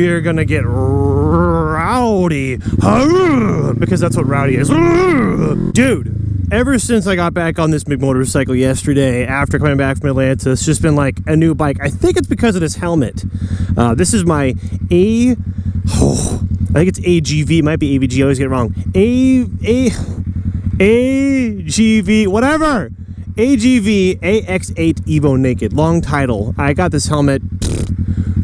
we are gonna get rowdy. Because that's what rowdy is. Dude, ever since I got back on this big motorcycle yesterday, after coming back from Atlanta, it's just been like a new bike. I think it's because of this helmet. This is my I think it's AGV, it might be AVG, I always get it wrong. AGV, whatever. AGV AX8 Evo Naked, long title. I got this helmet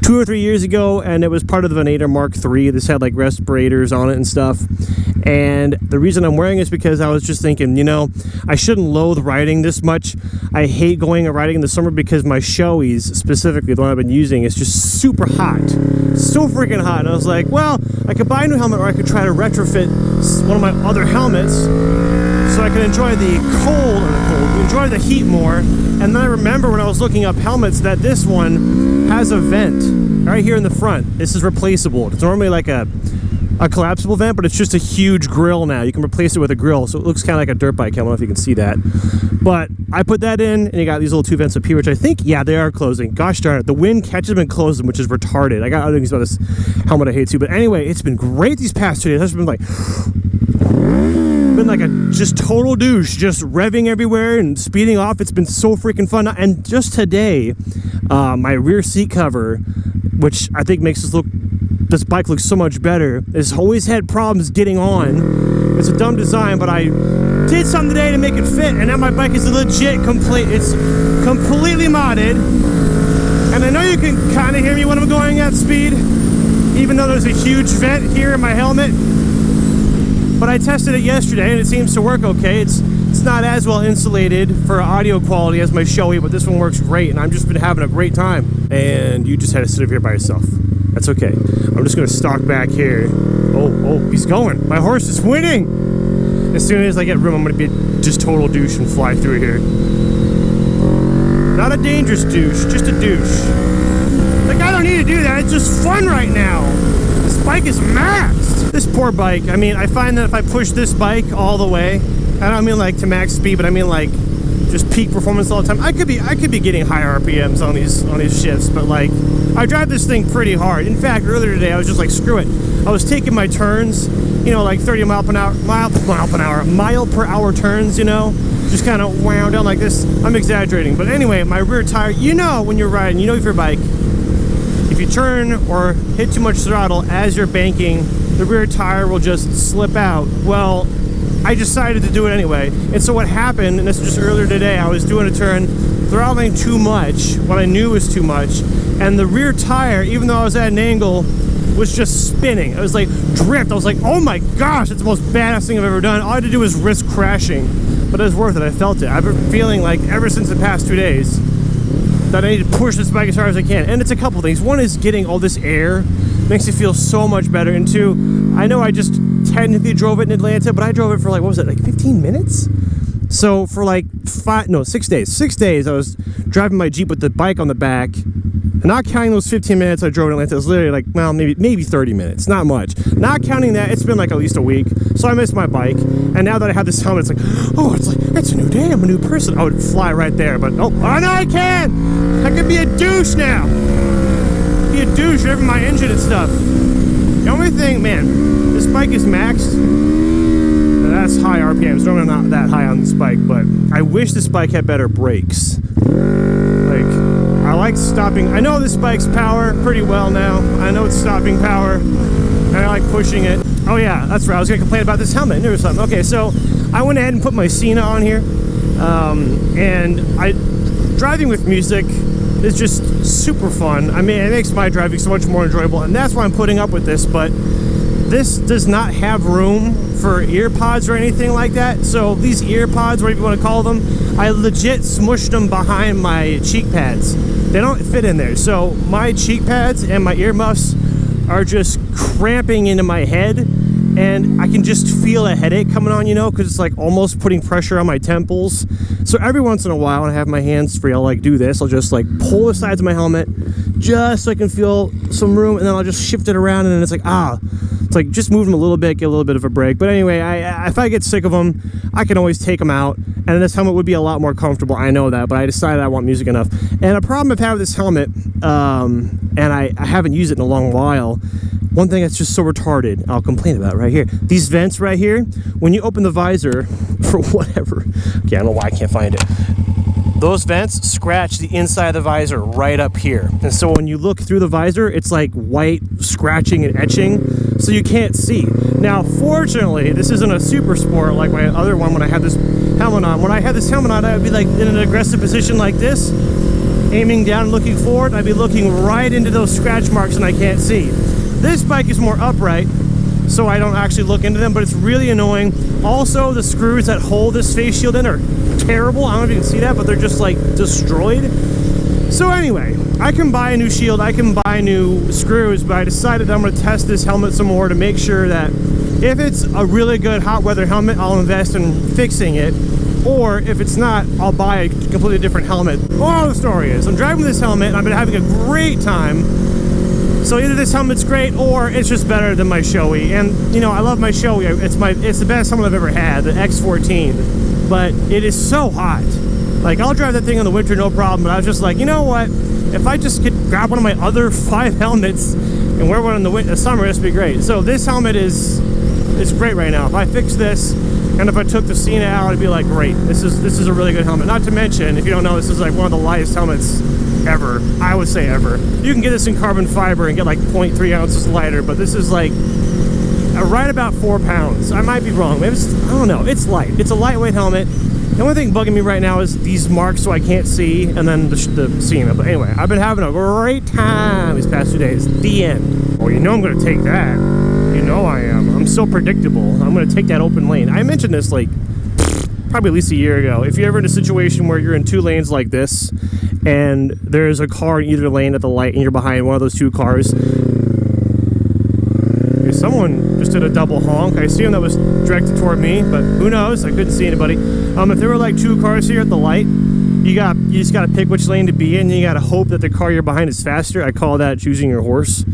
2 or 3 years ago, and it was part of the Venator Mark III. This had like respirators on it and stuff. And the reason I'm wearing it is because I was just thinking, you know, I shouldn't loathe riding this much. I hate going and riding in the summer because my Shoeies, specifically the one I've been using, is just super hot. So freaking hot. And I was like, well, I could buy a new helmet, or I could try to retrofit one of my other helmets so I can enjoy the enjoy the heat more. And then I remember when I was looking up helmets that this one has a vent right here in the front. This is replaceable. It's normally like a collapsible vent, but it's just a huge grill now. You can replace it with a grill, so it looks kind of like a dirt bike. I don't know if you can see that. But I put that in, and you got these little 2 vents up here, which I think, yeah, they are closing. Gosh darn it. The wind catches them and closes them, which is retarded. I got other things about this helmet I hate too. But anyway, it's been great these past 2 days. I've just been like a just total douche, just revving everywhere and speeding off. It's been so freaking fun. And just today, my rear seat cover, which I think makes this bike look so much better, has always had problems getting on. It's a dumb design, but I did something today to make it fit, and now my bike is it's completely modded. And I know you can kind of hear me when I'm going at speed, even though there's a huge vent here in my helmet. But I tested it yesterday and it seems to work okay. It's not as well insulated for audio quality as my Shoei, but this one works great, and I've just been having a great time. And you just had to sit over here by yourself. That's okay. I'm just gonna stalk back here. Oh, he's going. My horse is winning. As soon as I get room, I'm gonna be just total douche and fly through here. Not a dangerous douche, just a douche. Like, I don't need to do that. It's just fun right now. This bike is maxed. This poor bike. I mean, I find that if I push this bike all the way, I don't mean like to max speed, but I mean like just peak performance all the time. I could be getting high RPMs on these shifts, but like I drive this thing pretty hard. In fact, earlier today I was just like, screw it. I was taking my turns, you know, like 30 mile per hour turns, you know, just kind of wound down like this. I'm exaggerating, but anyway, my rear tire, you know, when you're riding, you know, if your bike, if you turn or hit too much throttle as you're banking, the rear tire will just slip out. Well, I decided to do it anyway. And so what happened, and this was just earlier today, I was doing a turn, throttling too much, what I knew was too much, and the rear tire, even though I was at an angle, was just spinning. It was like drift. I was like, oh my gosh, it's the most badass thing I've ever done. All I had to do was risk crashing, but it was worth it. I felt it. I've been feeling like ever since the past 2 days that I need to push this bike as hard as I can. And it's a couple things. One is getting all this air makes it feel so much better. And two, I know I just technically drove it in Atlanta, but I drove it for like, what was it, like 15 minutes? So for like 6 days. 6 days I was driving my Jeep with the bike on the back. And not counting those 15 minutes I drove in Atlanta, it was literally like, well, maybe 30 minutes, not much. Not counting that, it's been like at least a week. So I missed my bike. And now that I have this helmet, it's like, oh, it's a new day, I'm a new person. I would fly right there, but oh no, I can! I could be a douche now. Be a douche over my engine and stuff. The only thing, man, this bike is maxed. That's high RPMs. Normally I'm not that high on this bike, but I wish this bike had better brakes. Like, I like stopping. I know this bike's power pretty well now. I know it's stopping power, and I like pushing it. Oh yeah, that's right. I was gonna complain about this helmet. There was something. Okay, so I went ahead and put my Cena on here, and driving with music is just super fun. I mean, it makes my driving so much more enjoyable, and that's why I'm putting up with this. But this does not have room for ear pods or anything like that. So these ear pods, whatever you want to call them, I legit smushed them behind my cheek pads. They don't fit in there. So my cheek pads and my earmuffs are just cramping into my head, and I can just feel a headache coming on, you know, because it's like almost putting pressure on my temples. So every once in a while when I have my hands free, I'll like do this. I'll just like pull the sides of my helmet just so I can feel some room, and then I'll just shift it around, and then it's like, It's like, just move them a little bit, get a little bit of a break. But anyway, if I get sick of them, I can always take them out, and this helmet would be a lot more comfortable. I know that, but I decided I want music enough. And a problem I've had with this helmet, and I haven't used it in a long while, one thing that's just so retarded, I'll complain about right here. These vents right here, when you open the visor, for whatever, okay, I don't know why I can't find it. Those vents scratch the inside of the visor right up here. And so when you look through the visor, it's like white scratching and etching, so you can't see. Now, fortunately, this isn't a super sport like my other one when I had this helmet on. When I had this helmet on, I would be like in an aggressive position like this, aiming down and looking forward. I'd be looking right into those scratch marks and I can't see. This bike is more upright, so I don't actually look into them, but it's really annoying. Also, the screws that hold this face shield in are terrible. I don't know if you can see that, but they're just like destroyed. So anyway, I can buy a new shield, I can buy new screws, but I decided I'm going to test this helmet some more to make sure that if it's a really good hot weather helmet, I'll invest in fixing it. Or if it's not, I'll buy a completely different helmet. Well, the story is, I'm driving this helmet and I've been having a great time. So either this helmet's great or it's just better than my Shoei. And you know, I love my Shoei. It's the best helmet I've ever had, the X14. But it is so hot. Like, I'll drive that thing in the winter, no problem. But I was just like, you know what? If I just could grab one of my other 5 helmets and wear one in the summer, this would be great. So this helmet it's great right now. If I fix this, and if I took the Cena out, I'd be like, great. This is a really good helmet. Not to mention, if you don't know, this is like one of the lightest helmets ever. I would say ever. You can get this in carbon fiber and get like 0.3 ounces lighter, but this is like right about 4 pounds. I might be wrong. Maybe I don't know. It's light. It's a lightweight helmet. The only thing bugging me right now is these marks, so I can't see, and then the Cena. But anyway, I've been having a great time these past 2 days. The end. Well, you know I'm going to take that. You know I am. I'm so predictable. I'm going to take that open lane. I mentioned this like probably at least a year ago. If you're ever in a situation where you're in 2 lanes like this, and there's a car in either lane at the light, and you're behind one of those 2 cars. Someone just did a double honk. I assume that was directed toward me, but who knows? I couldn't see anybody. If there were like 2 cars here at the light, you just got to pick which lane to be in. You got to hope that the car you're behind is faster. I call that choosing your horse.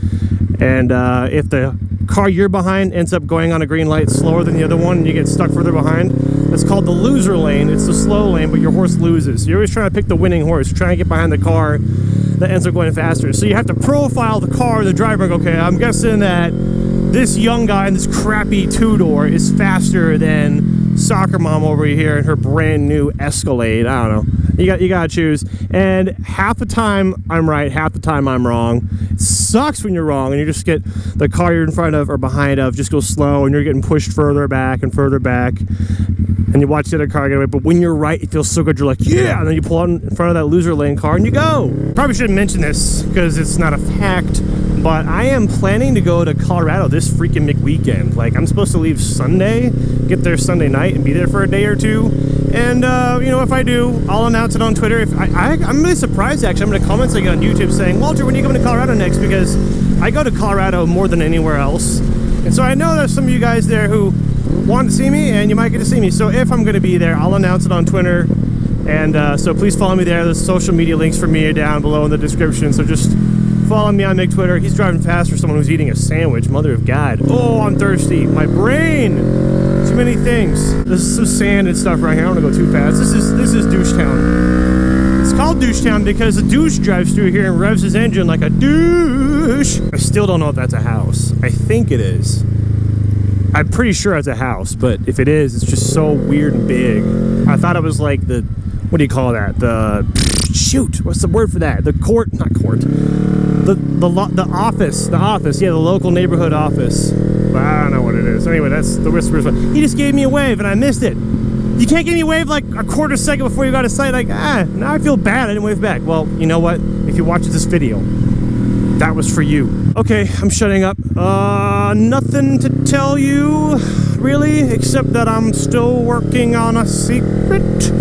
And if the car you're behind ends up going on a green light slower than the other one and you get stuck further behind, that's called the loser lane. It's the slow lane, but your horse loses. You're always trying to pick the winning horse. You're trying to get behind the car that ends up going faster. So you have to profile the car, the driver, and go, okay, I'm guessing that this young guy in this crappy 2-door is faster than soccer mom over here in her brand new Escalade. I don't know. You gotta choose. And half the time I'm right, half the time I'm wrong. It sucks when you're wrong and you just get the car you're in front of or behind of just go slow and you're getting pushed further back and further back. And you watch the other car get away, but when you're right, it feels so good. You're like, yeah, and then you pull out in front of that loser lane car and you go. Probably shouldn't mention this because it's not a fact, but I am planning to go to Colorado this freaking McWeekend. Like, I'm supposed to leave Sunday, get there Sunday night, and be there for a day or 2. And, you know, if I do, I'll announce it on Twitter. I'm really surprised, actually. I'm going to comment something on YouTube saying, Walter, when are you coming to Colorado next? Because I go to Colorado more than anywhere else. And so I know there's some of you guys there who want to see me, and you might get to see me. So if I'm going to be there, I'll announce it on Twitter. And so please follow me there. The social media links for me are down below in the description. So just follow me on my Twitter. He's driving fast for someone who's eating a sandwich. Mother of God. Oh, I'm thirsty. My brain. Too many things. There's some sand and stuff right here. I don't want to go too fast. This is Douche Town. It's called Douche Town because a douche drives through here and revs his engine like a douche. I still don't know if that's a house. I think it is. I'm pretty sure it's a house, but if it is, it's just so weird and big. I thought it was like the, what do you call that? Shoot, what's the word for that? The court, not court. The office, yeah, the local neighborhood office. But I don't know what it is. Anyway, that's the Whispers one. He just gave me a wave and I missed it. You can't give me a wave like a quarter second before you got a sight. Like, now I feel bad I didn't wave back. Well, you know what? If you watch this video, that was for you. Okay, I'm shutting up. Nothing to tell you, really, except that I'm still working on a secret.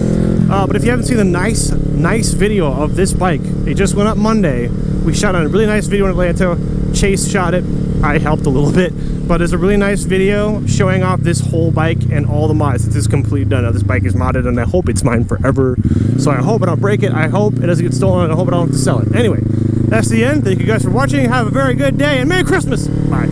But if you haven't seen the nice video of this bike, it just went up Monday. We shot a really nice video in Atlanta. Chase shot it. I helped a little bit. But it's a really nice video showing off this whole bike and all the mods. It's completely done now. This bike is modded and I hope it's mine forever. So I hope I don't break it. I hope it doesn't get stolen. And I hope I don't have to sell it. Anyway, that's the end. Thank you guys for watching. Have a very good day and Merry Christmas. Bye.